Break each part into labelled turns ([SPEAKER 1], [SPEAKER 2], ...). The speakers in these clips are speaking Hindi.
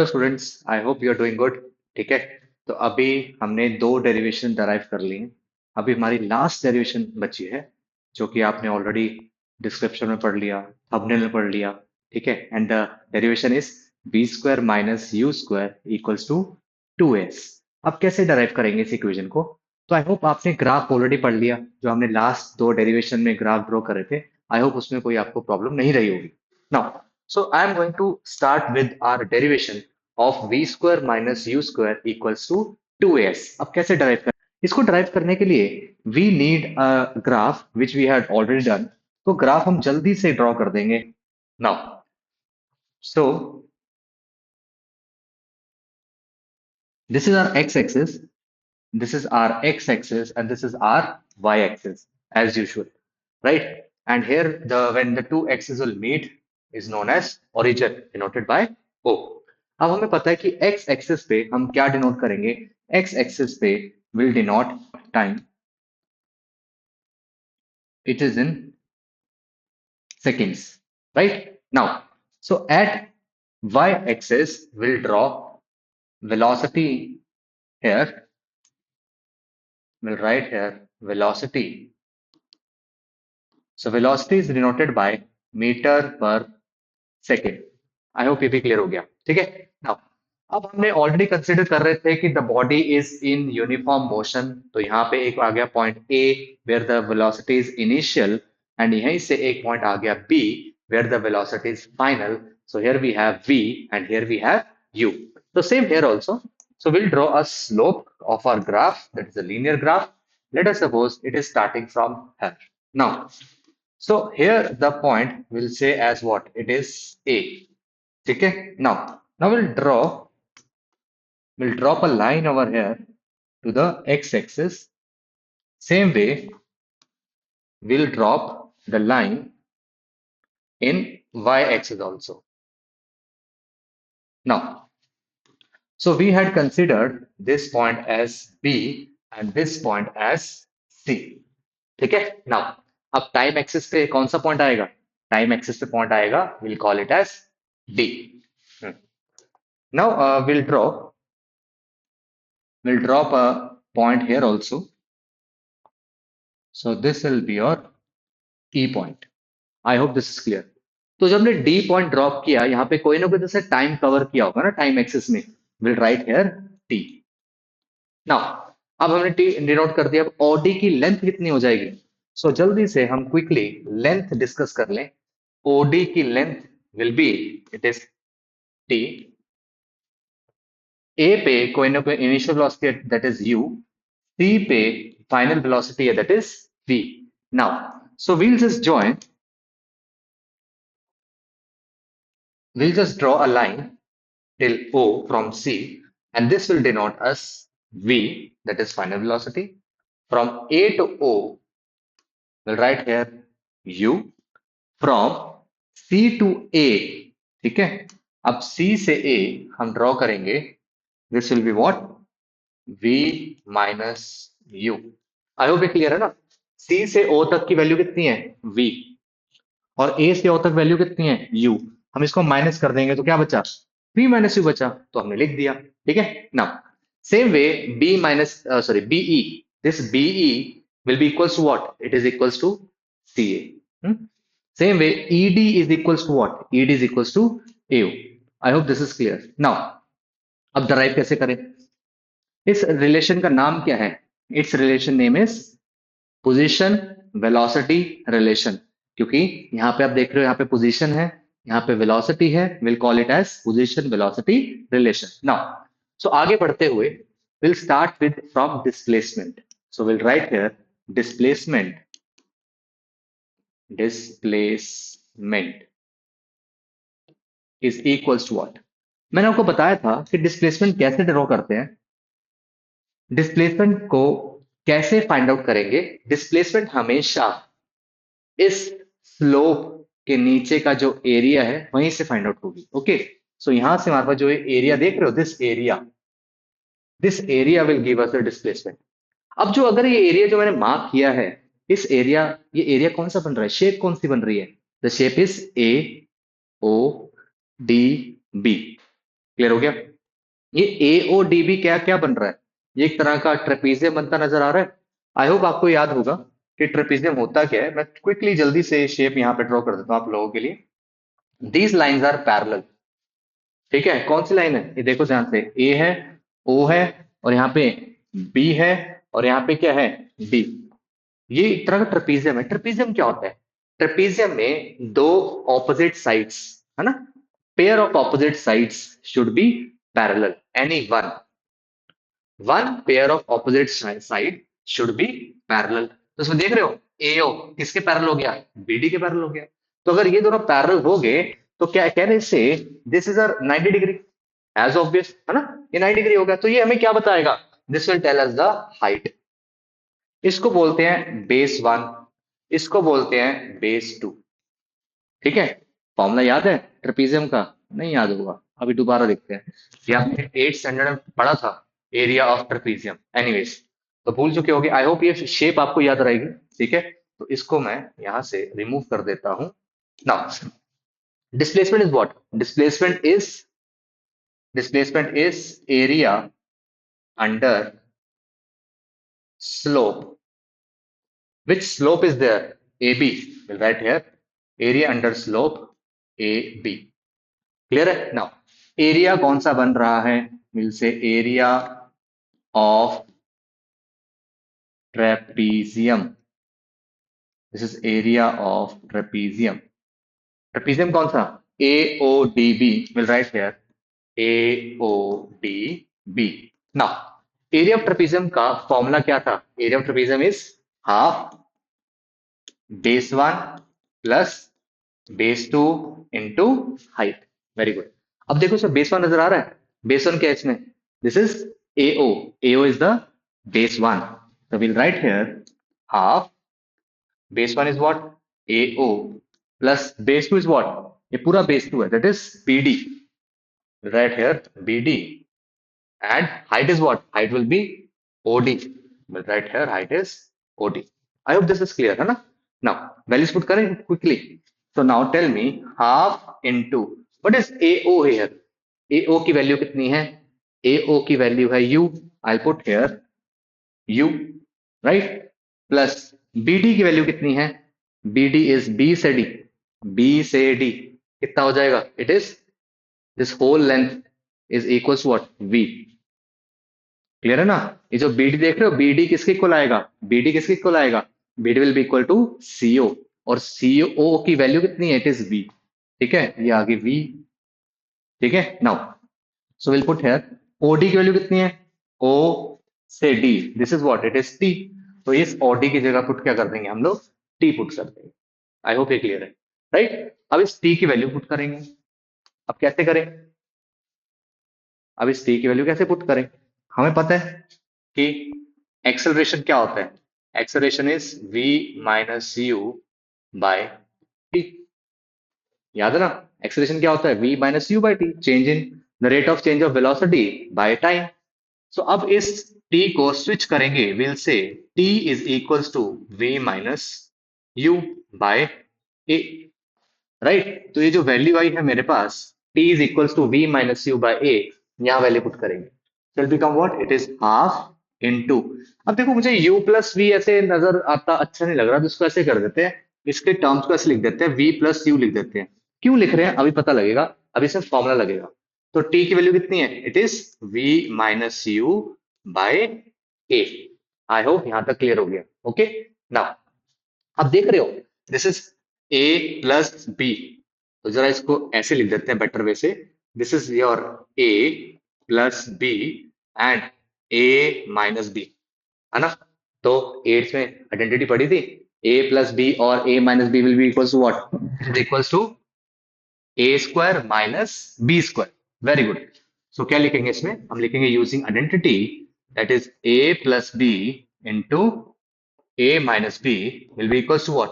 [SPEAKER 1] Students, I hope you are doing good. ठीक है। तो अभी हमने दो डेरिवेशन डराइव कर ली हैं। अभी हमारी लास्ट डेरिवेशन बची है, जो कि आपने ऑलरेडी डिस्क्रिप्शन में पढ़ लिया, थंबनेल में पढ़ लिया। ठीक है। And the derivation is v square minus u square equals to 2s। अब कैसे डराइव करेंगे इस इक्वेशन को? तो आई होप आपने ग्राफ ऑलरेडी पढ़ लिया, जो हमने लास्ट दो डेरिवेशन में ग्राफ ड्रॉ करे थे। आई होप उसमें कोई आपको प्रॉब्लम नहीं रही होगी। Now, so I am going to start with our derivation of v square minus u square equals to 2as। अब कैसे derive करें? इसको derive करने के लिए we need a graph which we had already done। तो ग्राफ हम जल्दी से ड्रॉ कर देंगे। Now, so this is our x-axis, this is our x-axis, and this is our y-axis as usual, right? And here the when the two axes will meet is known as origin, denoted by O। अब हमें पता है कि x एक्सिस पे हम क्या डिनोट करेंगे? x एक्सिस पे will denote time, it is in seconds, right? Now, so at y axis we'll draw velocity here, we'll write here velocity। So velocity is denoted by meter per second। I hope ये भी क्लियर हो गया। ठीक है। नाउ, अब हमने ऑलरेडी कंसिडर कर रहे थे कि the body is in uniform motion. तो यहाँ पे एक आ गया point A where the velocity is initial, and यहीं से एक पॉइंट आ गया B where the velocity is final. So here we have v and here we have u. तो same here also. So we'll draw a slope of our graph, that is a linear graph। Let us suppose it is starting from here। Now, so here the point will say as what? It is A। ठीक है। Now we'll drop a line over here to the x-axis। Same way we'll drop the line in y-axis also। Now, so we had considered this point as B and this point as C। ठीक है। Now, अब टाइम एक्सिस पे कौन सा पॉइंट आएगा? टाइम एक्सिस पे पॉइंट आएगा, we'll call it as D। Now we'll drop a point here also। So this will be your E point। I hope this is clear. तो जब हमने डी पॉइंट ड्रॉप किया, यहाँ पे कोई ना कोई जैसे टाइम कवर किया होगा ना टाइम एक्सिस में। Will write here T. Now, अब हमने टी डिनोट कर दिया। अब ओडी की लेंथ कितनी हो जाएगी? सो जल्दी से हम क्विकली लेंथ डिस्कस कर लें। ओडी की length will be, it is t. A पे कोई ना कोई initial velocity that is u, C पे फाइनल वेलोसिटी है that is v. Now, so we'll just draw a line till O from C, and this will denote as V, that is final velocity। From A to O, we'll write here U। From C to A, ठीक है। अब C से A हम ड्रॉ करेंगे, this will be what? V minus U। I hope ये क्लियर है ना? C से O तक की वैल्यू कितनी है? V। और ए से ओ तक वैल्यू कितनी है? यू। हम इसको माइनस कर देंगे तो क्या बचा? बी माइनस यू बचा, तो हमने लिख दिया। ठीक है। Now, same way B minus sorry BE, this BE will be equals to what? It is equals to C A. Same way ED is equals to what? ED is equals to AO. I hope this is clear. Now, अब डराइव कैसे करें? इस रिलेशन का नाम क्या है? It's relation name is position velocity relation. क्योंकि यहाँ पे आप देख रहे हो, यहाँ पे पोजीशन है, यहाँ पे वेलोसिटी है। Will call it as position velocity relation. Now, so आगे बढ़ते हुए will start with from displacement. So will write here displacement is equals to what? मैंने आपको बताया था कि डिस्प्लेसमेंट कैसे ड्रॉ करते हैं। डिस्प्लेसमेंट को कैसे फाइंड आउट करेंगे? डिस्प्लेसमेंट हमेशा इस स्लोप के नीचे का जो एरिया है वहीं से फाइंड आउट होगी। ओके। सो यहां से हमारे पास जो एरिया देख रहे हो, this area will give us the displacement. अब जो अगर ये एरिया जो मैंने मार्क किया है, ये एरिया कौन सा बन रहा है? शेप कौन सी बन रही है? The shape is A O D B. Clear हो गया? ये AODB क्या क्या बन रहा है? ये एक तरह का ट्रेपीजियम बनता नजर आ रहा है। आई होप आपको याद होगा कि ट्रेपीजियम होता क्या है। मैं क्विकली जल्दी से शेप यहाँ पे ड्रॉ कर देता हूँ आप लोगों के लिए। These lines are parallel. ठीक है, कौन सी लाइन है ये देखो ध्यान से। ए है, ओ है, और यहाँ पे बी है, और यहाँ पे क्या है, डी। ये एक तरह का ट्रेपीजियम है। ट्रेपीजियम क्या होता है? ट्रेपीजियम में दो ऑपोजिट साइड्स, है ना, pair of opposite sides should be parallel. Any one one pair of opposite side should be parallel. तो इसमें देख रहे हो, एओ किसके पैरेलल हो गया? बीडी के पैरेलल हो गया। तो अगर ये दोनों पैरेलल हो गए तो क्या कह रहे से this is a 90 degree, as obvious है ना। ये 90 डिग्री हो गया तो ये हमें क्या बताएगा? This will tell us the height. इसको बोलते हैं बेस वन, इसको बोलते हैं बेस टू। ठीक है, फॉर्मूला याद है ट्रेपीजियम का? नहीं याद होगा, अभी दोबारा देखते हैं। ये आपने 8th स्टैंडर्ड में पढ़ा था, एरिया ऑफ ट्रेपीजियम। एनीवेज, तो भूल चुके होगे। आई होप ये शेप आपको याद रहेगी। ठीक है, तो इसको मैं यहां से रिमूव कर देता हूं। Now displacement is what? Displacement is area under slope. Which slope is there? AB. We'll write here area under slope AB. Clear है? Now, area कौन सा बन रहा है? We'll say area of trapezium. This is area of trapezium. Trapezium कौन सा? AODB. We'll write here AODB. Now, area of trapezium का फॉर्मूला क्या था? Area of trapezium is half base 1 plus base two into height. Very good. अब देखो सर, बेस वन नजर आ रहा है। बेस वन क्या है इसमें? This is AO. AO is the base one. तो will write here half base one is what? AO plus base two is what? ये पूरा बेस टू है, that is BD. Right here BD and height is what? Height will be OD. Well, right here, height is OD. I hope this is clear, है ना? Now, values put करें quickly. So now tell me half into what is AO here? AO की वैल्यू कितनी है? AO की वैल्यू है U. I'll put here U, right? Plus BD की वैल्यू कितनी है? BD is B से D. B से D कितना हो जाएगा? It is this whole length is equals to what? V. Clear है ना? ये जो बीडी देख रहे हो, बीडी किसके इक्वल आएगा? बीडी किसके इक्वल आएगा? BD will be equal to CO. और सीओ की वैल्यू कितनी है? It is v. ठीक है, ये आगे वी। ठीक है, now so will put here OD की वैल्यू कितनी है? ओ से D, this is what? It is t. तो इस ओडी की जगह पुट क्या कर देंगे हम लोग? टी पुट कर देंगे। आई होप ये क्लियर है, राइट? अब इस टी की वैल्यू पुट करेंगे। अब कैसे करें? अब इस टी की वैल्यू कैसे पुट करें? हमें पता है कि एक्सेलरेशन क्या होता है? Acceleration is v minus u by t. याद है ना? एक्सेलरेशन क्या होता है? v minus u by t, change in the rate of change of velocity by time. So अब इस t को स्विच करेंगे, will say t is equals to v minus u by a. Right, तो ये जो वैल्यू आई है मेरे पास, t is equals to v minus u by a, यहाँ वैल्यू पुट करेंगे। Will become what? It is half into. अब देखो, मुझे u प्लस वी ऐसे नजर आता अच्छा नहीं लग रहा, तो इसको ऐसे कर देते हैं, इसके टर्म्स को ऐसे लिख देते हैं, v प्लस यू लिख देते हैं। क्यों लिख रहे हैं अभी पता लगेगा, अभी सिर्फ फॉर्मूला लगेगा। तो t की वैल्यू कितनी है? It is v minus u by a. I hope यहां तक क्लियर हो गया। ओके, नाउ अब देख रहे हो, this is a plus B. तो जरा इसको ऐसे लिख देते हैं बेटर वे से। This is your a plus b and a minus b, है ना? तो एट्थ में आइडेंटिटी पढ़ी थी, a प्लस बी और a minus b will be equals to what? It is equals to a square minus b square. Very good. So क्या लिखेंगे इसमें? हम लिखेंगे using identity, that is a plus b into a minus b will be equals to what?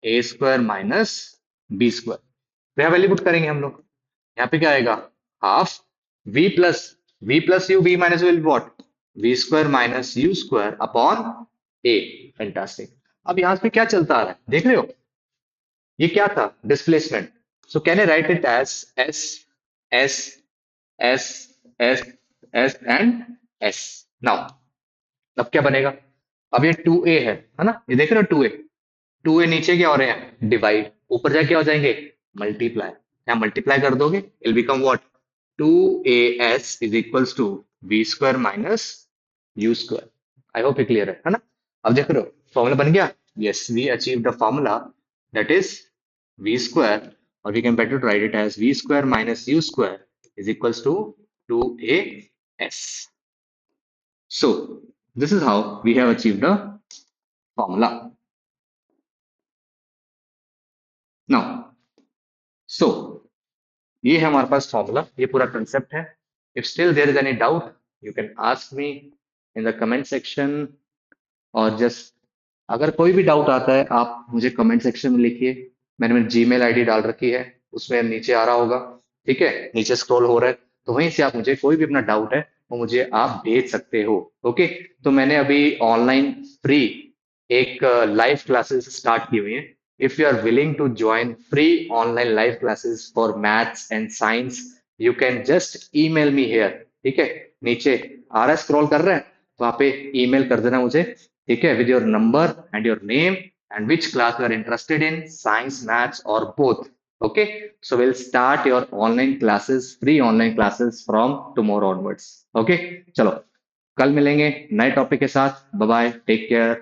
[SPEAKER 1] A square minus b square। तो यहाँ वैल्यू पुट करेंगे हम लोग। यहाँ पे क्या आएगा? Half v plus you, v minus will what? v square minus u square upon a। Fantastic. अब यहाँ पे क्या चलता आ रहा है देख रहे हो? ये क्या था? Displacement. So can I write it as S S S S S and S. Now अब क्या बनेगा? अब ये 2a है ना, ये देख रहे हो 2a। 2a नीचे क्या हो रहे हैं? डिवाइड। ऊपर जाके क्या हो जाएंगे? मल्टीप्लाई। यहाँ मल्टीप्लाई कर दोगे, it become what? 2as is equals to v square minus u square. I hope ये क्लियर है ना? अब देख रहे हो फॉर्मूला बन गया। Yes, we achieve the formula that is v square, और we can better write it as v square minus u square is equals to 2as. So this is how we have achieved the formula. Now, so ये है हमारे पास फॉर्मूला, ये पूरा कंसेप्ट है। If still there is any doubt, you can ask me in the comment section. और जस्ट अगर कोई भी डाउट आता है, आप मुझे कमेंट सेक्शन में लिखिए। मैंने मेरी जीमेल आईडी डाल रखी है, उसमें नीचे आ रहा होगा। ठीक है, नीचे स्क्रॉल हो रहा है, तो वहीं से आप मुझे कोई भी अपना डाउट है वो मुझे आप भेज सकते हो। ओके, तो मैंने अभी ऑनलाइन फ्री एक लाइव क्लासेस स्टार्ट की हुई है। If you are willing to join free online live classes for maths and science, you can just email me here. ठीक है, नीचे आ रहा है, स्क्रॉल कर रहे हैं, वहां पे ईमेल कर देना मुझे। ठीक है, with your number and your name and which class you are interested in, science, maths or both. Okay, so we'll start your online classes, free online classes from tomorrow onwards. Okay, चलो कल मिलेंगे नए टॉपिक के साथ। Bye bye, take care.